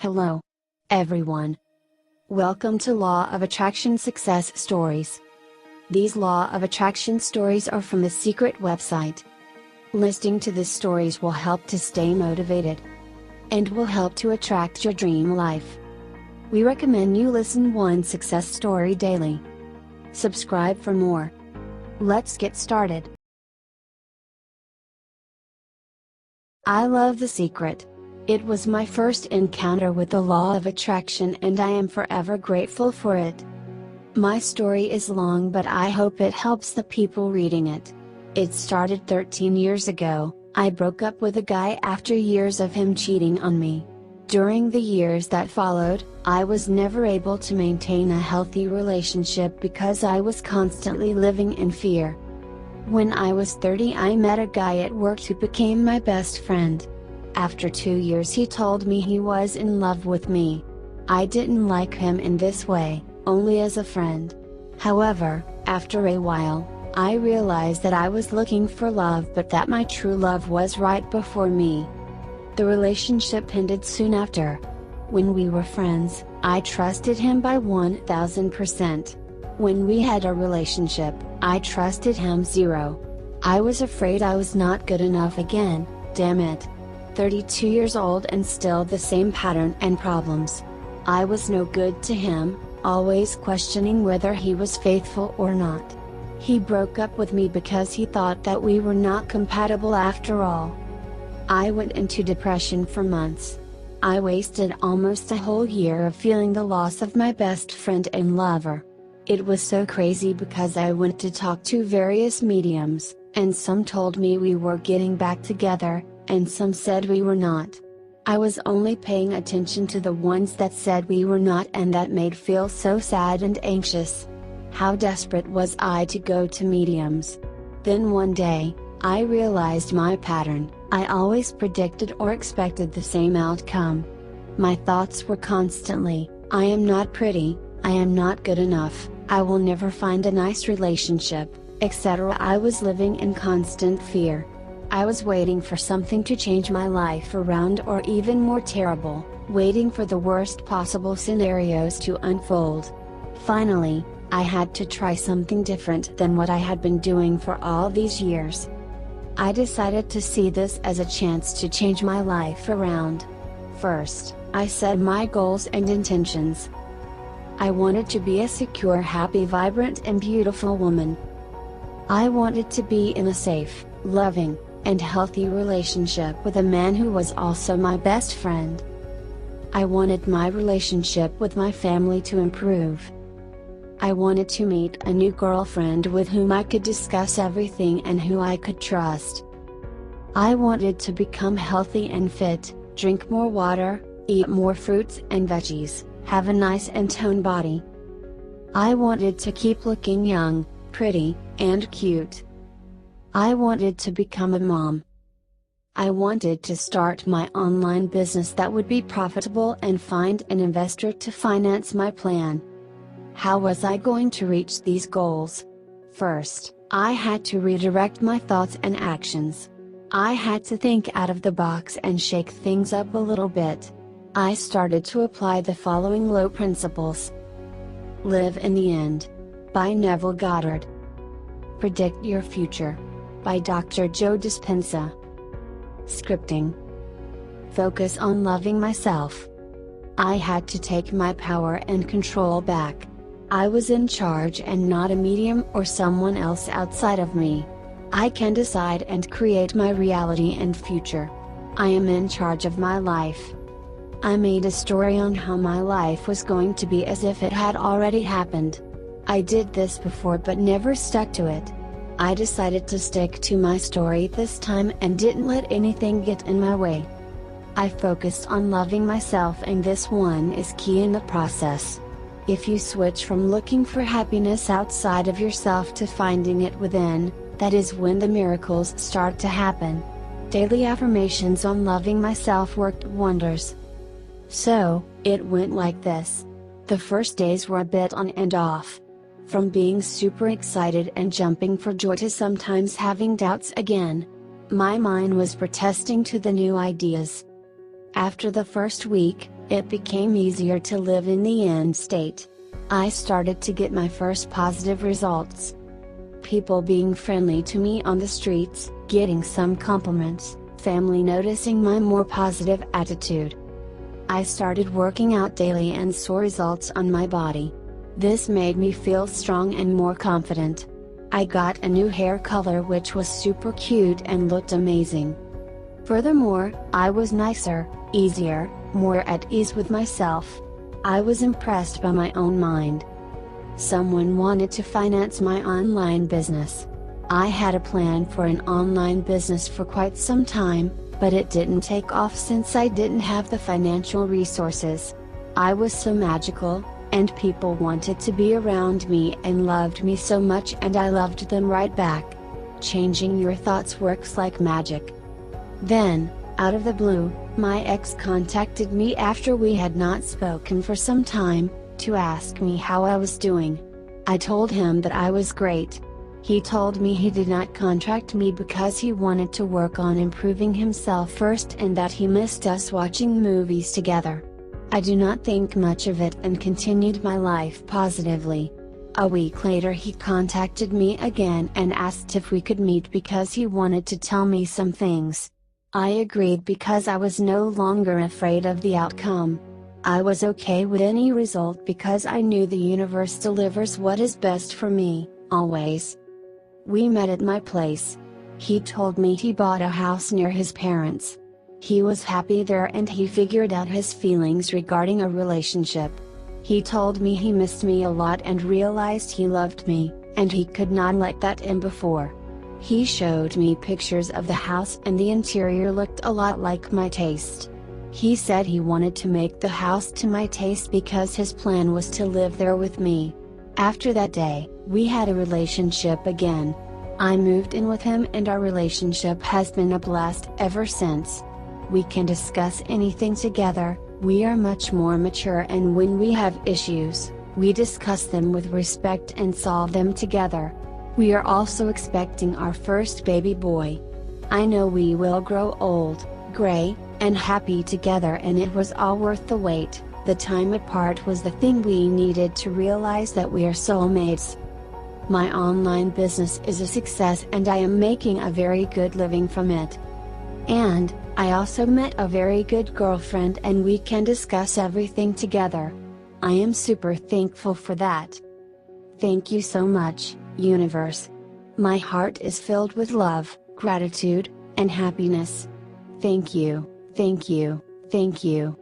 Hello, everyone. Welcome to Law of Attraction Success Stories. These Law of Attraction stories are from the secret website. Listening to these stories will help to stay motivated and will help to attract your dream life. We recommend you listen one success story daily. Subscribe for more. Let's get started. I love The Secret. It was my first encounter with the law of attraction and I am forever grateful for it. My story is long but I hope it helps the people reading it. It started 13 years ago. I broke up with a guy after years of him cheating on me. During the years that followed, I was never able to maintain a healthy relationship because I was constantly living in fear. When I was 30 I met a guy at work who became my best friend. After 2 years he told me he was in love with me. I didn't like him in this way, only as a friend. However, after a while, I realized that I was looking for love but that my true love was right before me. The relationship ended soon after. When we were friends, I trusted him by 1000%. When we had a relationship, I trusted him 0. I was afraid I was not good enough again, damn it. 32 years old and still the same pattern and problems. I was no good to him, always questioning whether he was faithful or not. He broke up with me because he thought that we were not compatible after all. I went into depression for months. I wasted almost a whole year of feeling the loss of my best friend and lover. It was so crazy because I went to talk to various mediums, and some told me we were getting back together, and some said we were not. I was only paying attention to the ones that said we were not and that made feel so sad and anxious. How desperate was I to go to mediums? Then one day, I realized my pattern. I always predicted or expected the same outcome. My thoughts were constantly, I am not pretty, I am not good enough, I will never find a nice relationship, etc. I was living in constant fear. I was waiting for something to change my life around or even more terrible, waiting for the worst possible scenarios to unfold. Finally, I had to try something different than what I had been doing for all these years. I decided to see this as a chance to change my life around. First, I set my goals and intentions. I wanted to be a secure, happy, vibrant and beautiful woman. I wanted to be in a safe, loving, and healthy relationship with a man who was also my best friend. I wanted my relationship with my family to improve. I wanted to meet a new girlfriend with whom I could discuss everything and who I could trust. I wanted to become healthy and fit, drink more water, eat more fruits and veggies, have a nice and toned body. I wanted to keep looking young, pretty, and cute. I wanted to become a mom. I wanted to start my online business that would be profitable and find an investor to finance my plan. How was I going to reach these goals? First, I had to redirect my thoughts and actions. I had to think out of the box and shake things up a little bit. I started to apply the following low principles. Live in the End, by Neville Goddard. Predict Your Future, by Dr. Joe Dispenza. Scripting. Focus on loving myself. I had to take my power and control back. I was in charge and not a medium or someone else outside of me. I can decide and create my reality and future. I am in charge of my life. I made a story on how my life was going to be as if it had already happened. I did this before but never stuck to it. I decided to stick to my story this time and didn't let anything get in my way. I focused on loving myself and this one is key in the process. If you switch from looking for happiness outside of yourself to finding it within, that is when the miracles start to happen. Daily affirmations on loving myself worked wonders. So, it went like this. The first days were a bit on and off. From being super excited and jumping for joy to sometimes having doubts again. My mind was protesting to the new ideas. After the first week, It became easier to live in the end state. I started to get my first positive results. People being friendly to me on the streets, getting some compliments, family noticing my more positive attitude. I started working out daily and saw results on my body. This made me feel strong and more confident. I got a new hair color which was super cute and looked amazing. Furthermore, I was nicer, easier, more at ease with myself. I was impressed by my own mind. Someone wanted to finance my online business. I had a plan for an online business for quite some time, but it didn't take off since I didn't have the financial resources. I was so magical, and people wanted to be around me and loved me so much, and I loved them right back. Changing your thoughts works like magic. Then, out of the blue, my ex contacted me after we had not spoken for some time, to ask me how I was doing. I told him that I was great. He told me he did not contact me because he wanted to work on improving himself first and that he missed us watching movies together. I do not think much of it and continued my life positively. A week later he contacted me again and asked if we could meet because he wanted to tell me some things. I agreed because I was no longer afraid of the outcome. I was okay with any result because I knew the universe delivers what is best for me, always. We met at my place. He told me he bought a house near his parents. He was happy there and he figured out his feelings regarding a relationship. He told me he missed me a lot and realized he loved me, and he could not let that in before. He showed me pictures of the house and the interior looked a lot like my taste. He said he wanted to make the house to my taste because his plan was to live there with me. After that day, we had a relationship again. I moved in with him and our relationship has been a blast ever since. We can discuss anything together, we are much more mature, and when we have issues, we discuss them with respect and solve them together. We are also expecting our first baby boy. I know we will grow old, gray, and happy together, and it was all worth the wait. The time apart was the thing we needed to realize that we are soulmates. My online business is a success and I am making a very good living from it. And, I also met a very good girlfriend and we can discuss everything together. I am super thankful for that. Thank you so much, universe. My heart is filled with love, gratitude, and happiness. Thank you, thank you, thank you.